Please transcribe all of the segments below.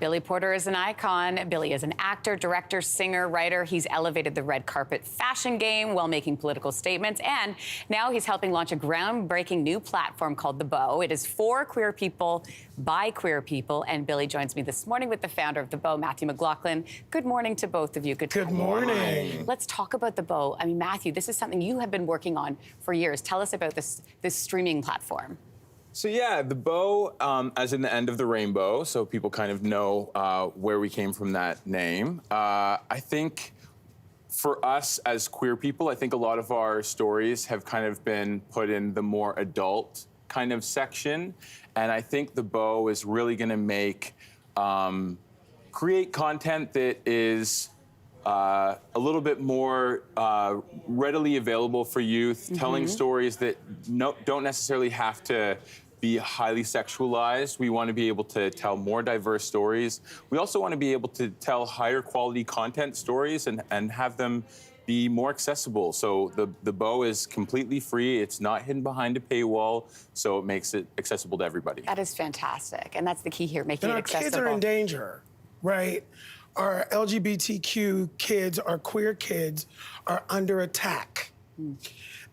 Billy Porter is an icon. Billy is an actor, director, singer, writer. He's elevated the red carpet fashion game while making political statements. And now he's helping launch a groundbreaking new platform called The Bow. It is for queer people, by queer people. And Billy joins me this morning with the founder of The Bow, Matthew McLaughlin. Good morning to both of you. Good morning. Let's talk about The Bow. I mean, Matthew, this is something you have been working on for years. Tell us about this streaming platform. So yeah, The Bow, as in the end of the rainbow, so people kind of know where we came from that name. I think for us as queer people, I think a lot of our stories have kind of been put in the more adult kind of section. And I think The Bow is really gonna make, create content that is a little bit more readily available for youth, telling stories that don't necessarily have to be highly sexualized. We want to be able to tell more diverse stories. We also want to be able to tell higher quality content stories and have them be more accessible. So the Bow is completely free. It's not hidden behind a paywall, so it makes it accessible to everybody. That is fantastic, and that's the key here, making it accessible. Kids are in danger, right? Our LGBTQ kids, our queer kids, are under attack.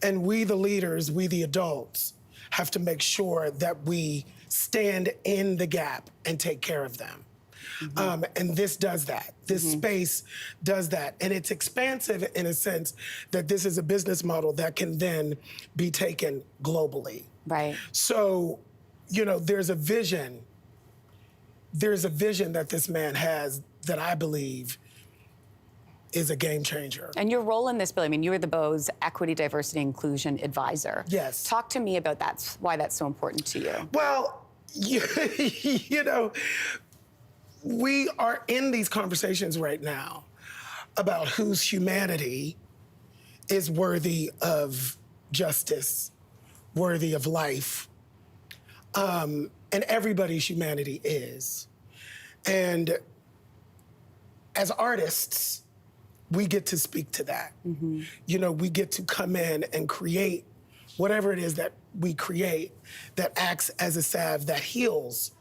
And we, the leaders, we, the adults, have to make sure that we stand in the gap and take care of them. And this does that. This space does that. And it's expansive in a sense that this is a business model that can then be taken globally. Right. So, you know, there's a vision that this man has that I believe is a game changer. And your role in this, Billy, I mean, you were the Bow's Equity, Diversity, Inclusion Advisor. Yes. Talk to me about that, why that's so important to you. Well, you know, we are in these conversations right now about whose humanity is worthy of justice, worthy of life, and everybody's humanity is. And as artists, we get to speak to that. You know, we get to come in and create whatever it is that we create that acts as a salve that heals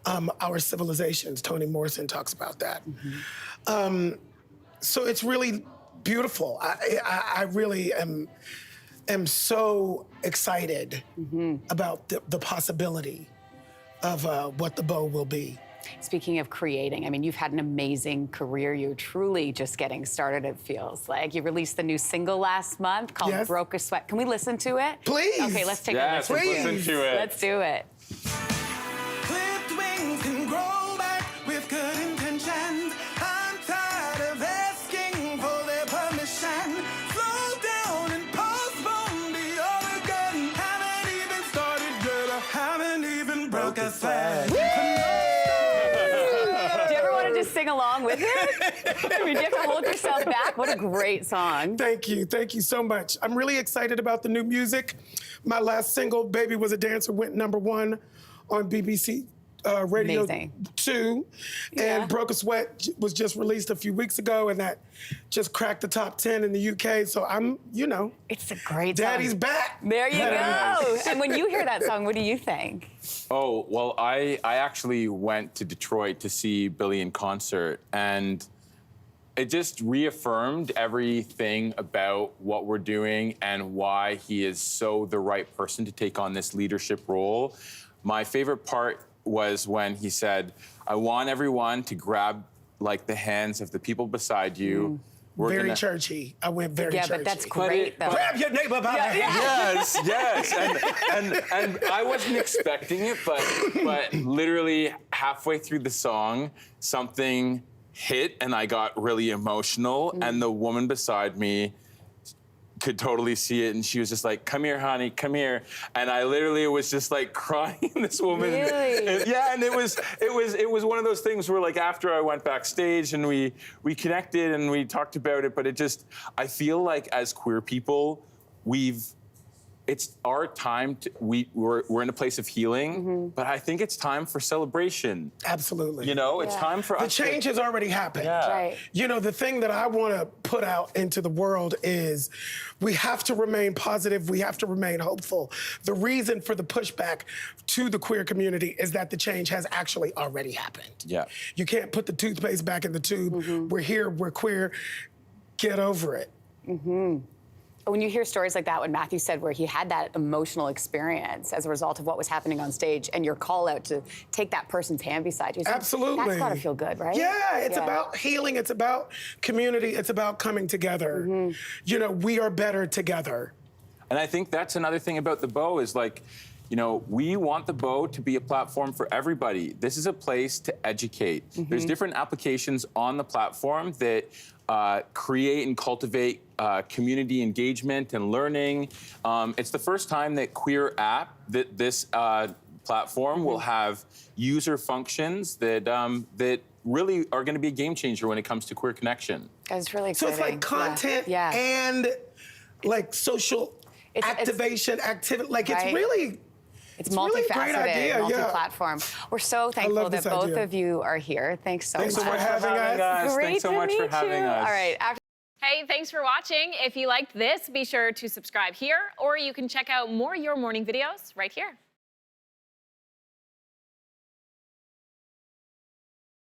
our civilizations. Toni Morrison talks about that. So it's really beautiful. I really am so excited about the possibility of what The Bow will be. Speaking of creating, I mean, you've had an amazing career. You're truly just getting started, it feels like. You released the new single last month called Broke a Sweat. Can we listen to it? Please. Okay, let's take a listen. Please. Listen to it. Let's do it. Clipped wings can grow back with good intentions. I'm tired of asking for their permission. Slow down and postpone the other gun. Haven't even started, girl. I haven't even broke a sweat. Sing along with it? I mean, you have to hold yourself back. What a great song. Thank you so much. I'm really excited about the new music. My last single, Baby Was a Dancer, went #1 on BBC Radio 2. And Broke a Sweat was just released a few weeks ago, and that just cracked the top 10 in the UK. So I'm, you know. It's a great Daddy's song. back. There you go. And when you hear that song, what do you think? Oh, well, I actually went to Detroit to see Billy in concert, and it just reaffirmed everything about what we're doing and why he is so the right person to take on this leadership role. My favorite part was when he said, I want everyone to grab like the hands of the people beside you. Very churchy. I went very churchy. Yeah, but that's great, though. Grab your neighbor by the hand. Yes. And I wasn't expecting it, but literally halfway through the song, something hit and I got really emotional. And the woman beside me could totally see it, and she was just like, come here, honey, come here. And I literally was just like crying. This woman, really? Yeah, and it was one of those things where like after I went backstage and we connected and we talked about it, but it just, I feel like as queer people, we've it's our time to, we're in a place of healing, but I think it's time for celebration. Absolutely. You know, it's time for The us change has already happened. Yeah. Right. You know, the thing that I want to put out into the world is we have to remain positive. We have to remain hopeful. The reason for the pushback to the queer community is that the change has actually already happened. Yeah. You can't put the toothpaste back in the tube. We're here, we're queer. Get over it. When you hear stories like that, when Matthew said where he had that emotional experience as a result of what was happening on stage, and your call out to take that person's hand beside you, Absolutely. that's gotta feel good, right? Yeah, it's about healing. It's about community. It's about coming together. You know, we are better together. And I think that's another thing about the Bow is like, you know, we want the Bow to be a platform for everybody. This is a place to educate. There's different applications on the platform that create and cultivate community engagement and learning. It's the first time that queer app, that this platform will have user functions that that really are going to be a game changer when it comes to queer connection. It's really So exciting. it's like content Yeah. and like social activation, activity. Like Right. it's really. It's really a multifaceted, great idea, multi-platform. We're so thankful this that both idea. of you are here. Thanks so Thanks much. for having us. Great Thanks so to much for meet having you. us. All right. Hey, thanks for watching. If you liked this, be sure to subscribe here, or you can check out more Your Morning videos right here.